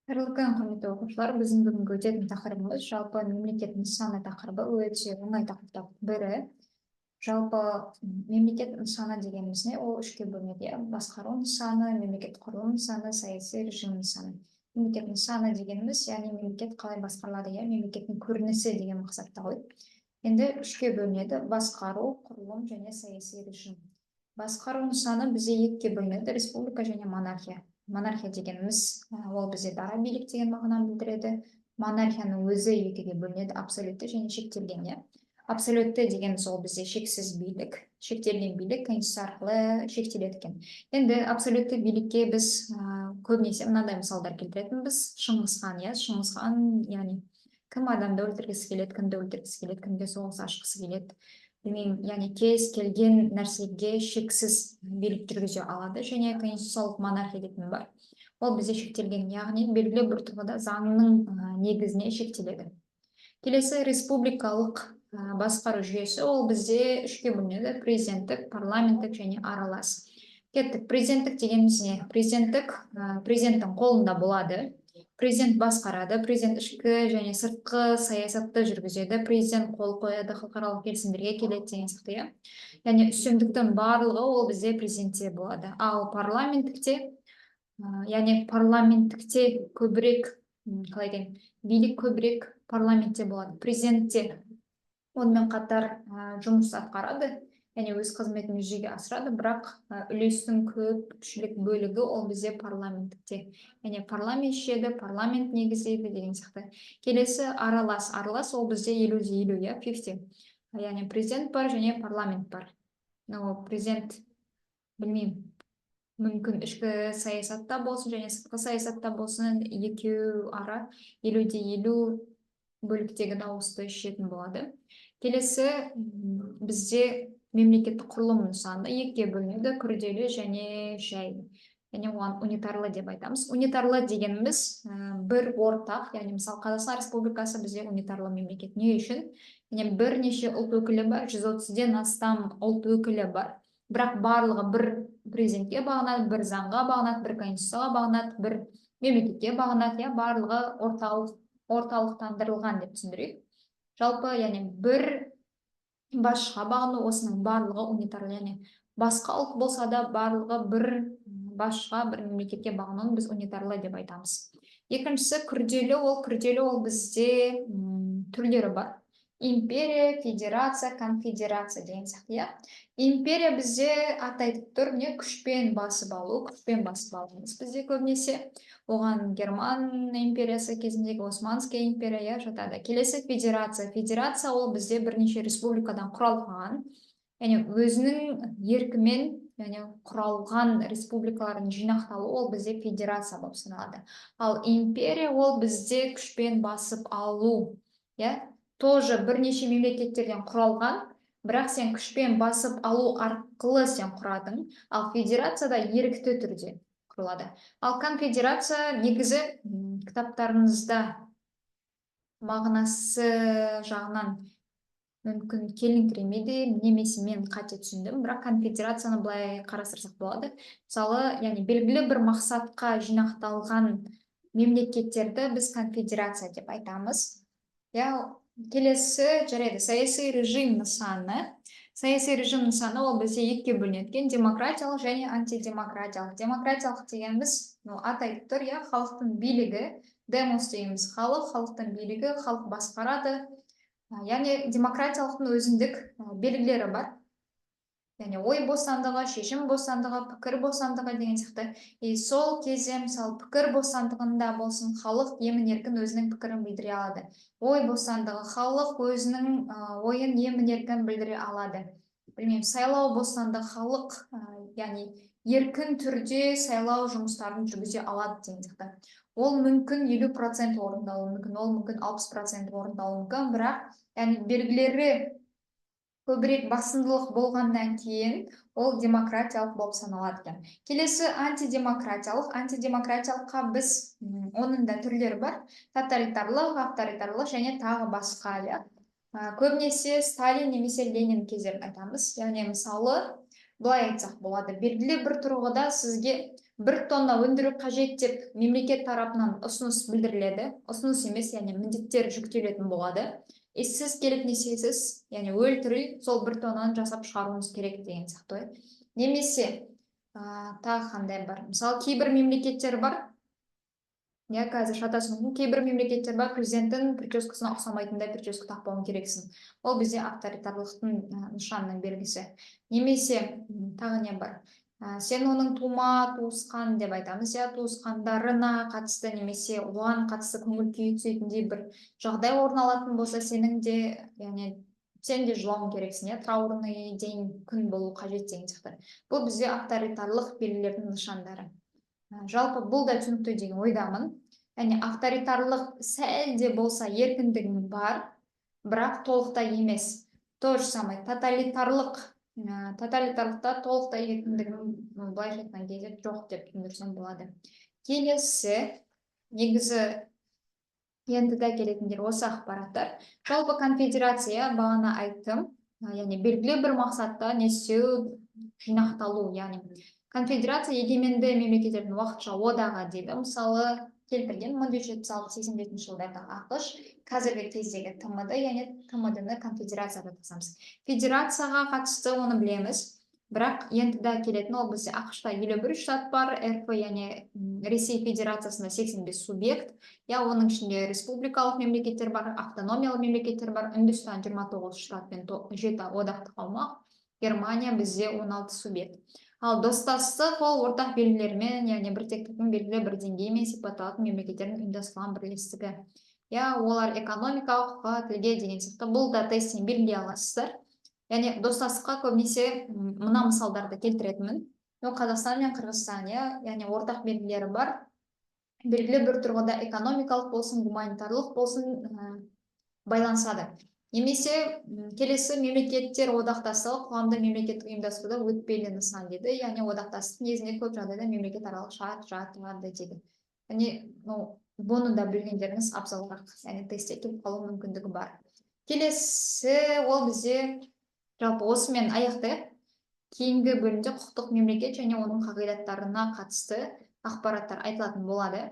Қайырлы күн, құрметті оқушылар. Біздің бүгінгі өтетін тақырыбымыз жалпы мемлекет нысаны тақырыбы өте оңай тақырыптардың бірі. Жалпы мемлекет нысаны дегеніміз не? Ол үшке бөлінеді. Басқару нысаны, мемлекет құрылым нысаны, саяси режим нысаны. Мемлекет нысаны дегеніміз, яғни мемлекет қалай басқарылады, мемлекеттің көрінісі деген мақсатта ғой. Енді үшке бөлінеді: басқару, құрылым және саяси режим. Басқару нысаны бізде екіге бөлінеді: республика және монархия. Монархия дегеніміз ол бізде дара билік деген мағынаны білдіреді. Монархияның өзі екіге бөлінеді: абсолютті және шектелген. Абсолютті дегеніміз ол бізде шексіз билік, шектелген билік конституция арқылы шектеледі екен. Енді абсолютті билікке біз көбінесе мынандай мысалдар келтіретінбіз: Шыңғыс хан, Шыңғыс хан, яғни кім адамды өлтіргісі келеді, кімді өлтіргісі келеді, кімге соғыс ашқысы келеді, білмеймін, яғни кез келген нәрсеге шексіз билік жүргізе алады. Және конституциялық монархия дейтін бар. Ол бізде шектелген, яғни белгілі бір тұрғыда заңның негізіне шектеледі. Келесі республикалық басқару жүйесі. Ол бізде үшке бөлінеді: президенттік, парламенттік және аралас. Кеттік. Президенттік дегеніміз не? Президенттің қолында болады. Президент басқарады, президент ішкі және сыртқы саясатты жүргізеді, президент қол қояды, халықаралық келісімдерге келеді деген сияқты. Яғни үстемдіктің барлығы ол бізде президентте болады. Ал парламенттікте, яғни парламенттікте көбірек, қалай дейін, билік көбірек парламентте болады. Президентте онымен қатар жұмыс атқарады, яғни өз қызметін жүзеге асырады, бірақ үлестің көпшілік бөлігі ол бізде парламенттікте. Яғни парламент шешеді, парламент негіздейді деген сияқты. Келесі аралас. Аралас ол бізде 50-50, 50. Яғни президент бар және парламент бар. Президент, білмеймін, мүмкін ішкі саясатта болсын және сыртқы саясатта болсын, екеу ара 50-50 бөліктегі дауысты шешетін болады. Келесі бізде мемлекеттік құрылым нысаны екіге бөлінеді: күрделі және жай. Яғни оған унитарлы деп айтамыз. Унитарлы дегеніміз бір ортақ, яғни мысалы Қазақстан Республикасы бізде унитарлы мемлекет. Не үшін? Яғни бірнеше ұлт өкілі бар, 130-ден астам ұлт өкілі бар. Бірақ барлығы бір президентке бағынады, бір заңға бағынады, бір конституцияға бағынады, бір мемлекетке бағынады. Барлығы орталықтандырылған деп түсіндірейік. Жалпы, яғни бір басшыға бағыну, осының барлығы унитарлы. Яғни басқа ұлт болса да барлығы бір басшыға, бір мемлекетке бағынуын біз унитарлы деп айтамыз. Екіншісі күрделі. Күрделі ол бізде түрлері бар: империя, федерация, конфедерация деген сияқты. Империя бізде атайтып тұр, не? Күшпен басып алу. Күшпен басып алуымыз бізде көбінесе. Оған Герман империясы кезіндегі Османский империя жатады. Келесі федерация. Федерация ол бізде бірнеше республикадан құралған, яғни өзінің еркімен, яғни құралған республикалардың жинақталуы ол бізде федерация болып саналады. Ал империя ол бізде күшпен басып алу. Тоже бірнеше мемлекеттерден құралған, бірақ сен күшпен басып алу арқылы сен құрадың. Ал федерацияда ерікті түрде құрылады. Ал конфедерация негізі кітаптарыңызда мағынасы жағынан мүмкін келіңкіремеді, немесе мен қате түсіндім, бірақ конфедерацияны былай қарастырсақ болады. Мысалы, яғни белгілі бір мақсатқа жинақталған мемлекеттерді біз конфедерация деп айтамыз. Келесі жарайды, саяси режим нысаны. Саяси режим нысаны ол бізде екіге бөлінеді: демократиялық және антидемократиялық. Демократиялық дегеніміз атайтып тұр, халықтың билігі. Демос дегеніміз халық, халықтың билігі, халық басқарады. Яғни демократиялықтың өзіндік белгілері бар. Яғни ой бостандығы, шешім бостандығы, пікір бостандығы деген сияқты. Сол кезде, мысалы, пікір бостандығында болсын, халық емін-еркін өзінің пікірін білдіре алады. Ой бостандығы, халық өзінің ойын емін-еркін білдіре алады. Білмеймін, сайлау бостандығы, халық яғни еркін түрде сайлау жұмыстарын жүргізе алады деген сияқты. Ол мүмкін 50% орындалуы мүмкін, ол мүмкін 60% орындалуы мүмкін, бірақ яғни белгілері көбірек басымдылық болғаннан кейін ол демократиялық болып саналады. Келесі антидемократиялық. Антидемократиялыққа біз, оның да түрлері бар: тоталитарлық, авторитарлық және тағы басқа. Көбінесе Сталин немесе Ленин кездерін айтамыз. Яғни мысалы, былай айтсақ болады: белгілі бір тұрғыда сізге 1 тонна өндіру қажет деп мемлекет тарапынан ұсыныс білдіріледі. Ұсыныс емес, яғни міндеттер жүктелетін болады. Сіз келіп несесіз, яғни өлтірі сол 1 тоннаны жасап шығаруыңыз керек деген сияқты. Немесе тағы қандай бар? Мысалы, кейбір мемлекеттер бар. Я қазір шатасың мүмкін, кейбір мемлекеттер бар, президенттің прическасына ұқсамайтындай прическа тақпауың керексің. Ол бізде авторитарлықтың нышанының белгісі. Немесе тағы не бар? Сен оның туысқан деп айтамыз, туысқандарына қатысты немесе оған қатысты көңіл күй түсетіндей бір жағдай орын алатын болса, сенің де, яғни сен де жылауың керексің, траурный день, күн болу қажет деген сияқты. Бұл бізде авторитарлық белгілердің нышандары. Жалпы бұл да түсінікті деген ойдамын. Яғни авторитарлық сәл де болса еркіндігің бар, бірақ толықтай емес. То же самое тоталитарлықта толықтай еркіндігің былайша айтқан кезде жоқ деп түсіндірсем болады. Келесі, негізі енді де келетіндер осы ақпараттар. Жалпы конфедерация, бағана айттым, яғни белгілі бір мақсатта не істеу, жинақталу, яғни конфедерация егеменді мемлекеттердің уақытша одағы дейді. Мысалы, келтірген 1786 жылдарда ақш, қазіргі кездегі ТМД, яғни ТМД-ны конфедерация деп атаймыз. Федерацияға қатысты оны білеміз, бірақ енді де келетін ол бізде ақшта 51 штат бар, РФ, яғни Ресей Федерациясында 85 субъект, оның ішінде республикалық мемлекеттер бар, автономиялы мемлекеттер бар, Үндістан 29 штат пен 7 одақтық аумақ, Германия бізде 16 субъект. Ал достастық ол ортақ белгілермен, яғни біртектіктің белгілі бір деңгеймен сипатталатын мемлекеттердің ұйымдастырылған бірлестігі. Олар экономикалық, тілге деген сияқты. Бұл да тесттен белгілей аласыздар. Яғни достастыққа көбінесе мына мысалдарды келтіретінмін. Қазақстан мен Қырғызстан, яғни ортақ белгілері бар. Белгілі бір тұрғыда экономикалық болсын, гуманитарлық болсын байланысады. Немесе келесі мемлекеттер одақтастығы қоғамды мемлекеттік ұйымдастыруда өтпелі нысан деді. Яғни одақтастық негізінде көп жағдайда мемлекет аралық шарт жатады деді. Яғни бұны да білгендеріңіз абзалырақ, яғни тестте келіп қалу мүмкіндігі бар. Келесі ол бізде жалпы осымен аяқты. Кейінгі бөлімде құқықтық мемлекет және оның қағидаттарына қатысты ақпараттар айтылатын болады.